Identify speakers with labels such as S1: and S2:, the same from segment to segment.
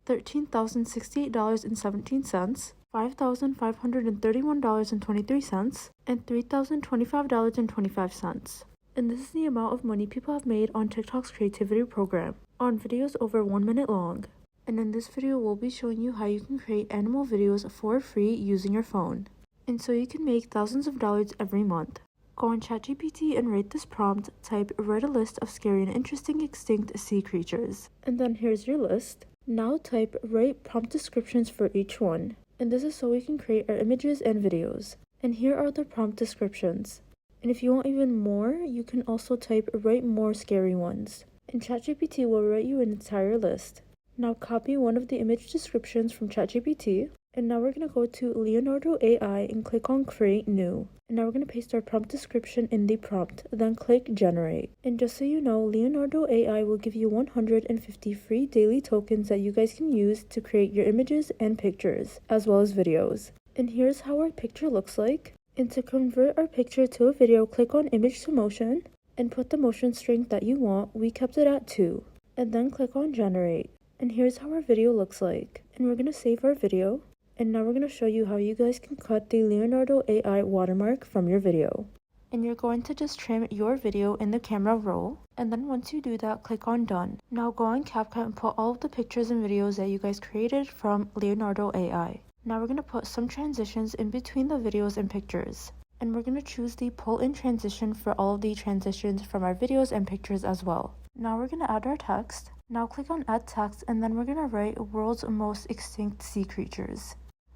S1: $13,068.17, $5,531.23, and $3,025.25. And this is the amount of money people have made on TikTok's creativity program, on videos over 1 minute long. And in this video, we'll be showing you how you can create animal videos for free using your phone. And so you can make thousands of dollars every month. Go on ChatGPT and write this prompt, type "write a list of scary and interesting extinct sea creatures." And then here's your list. Now type "write prompt descriptions for each one." And this is so we can create our images and videos. And here are the prompt descriptions. And if you want even more, you can also type "write more scary ones." And ChatGPT will write you an entire list. Now copy one of the image descriptions from ChatGPT. And now we're going to go to Leonardo AI and click on Create New. And now we're going to paste our prompt description in the prompt, then click Generate. And just so you know, Leonardo AI will give you 150 free daily tokens that you guys can use to create your images and pictures, as well as videos. And here's how our picture looks like. And to convert our picture to a video, click on Image to Motion and put the motion strength that you want. We kept it at 2. And then click on Generate. And here's how our video looks like. And we're going to save our video. And now we're going to show you how you guys can cut the Leonardo AI watermark from your video. And you're going to just trim your video in the camera roll. And then once you do that, click on Done. Now go on CapCut and put all of the pictures and videos that you guys created from Leonardo AI. Now we're going to put some transitions in between the videos and pictures. And we're going to choose the pull in transition for all of the transitions from our videos and pictures as well. Now we're going to add our text. Now click on Add Text and then we're going to write "World's Most Extinct Sea Creatures."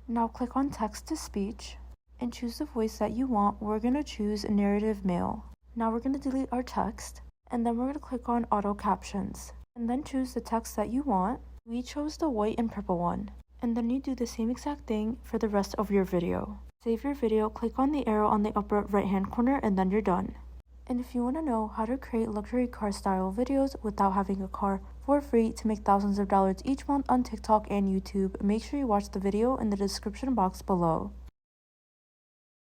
S1: Now click on Text to Speech and choose the voice that you want. We're going to choose Narrative Male. Now we're going to delete our text and then we're going to click on Auto Captions and then choose the text that you want. We chose the white and purple one. And then you do the same exact thing for the rest of your video. Save your video, click on the arrow on the upper right hand corner and then you're done. And if you want to know how to create luxury car style videos without having a car for free to make thousands of dollars each month on TikTok and YouTube, make sure you watch the video in the description box below.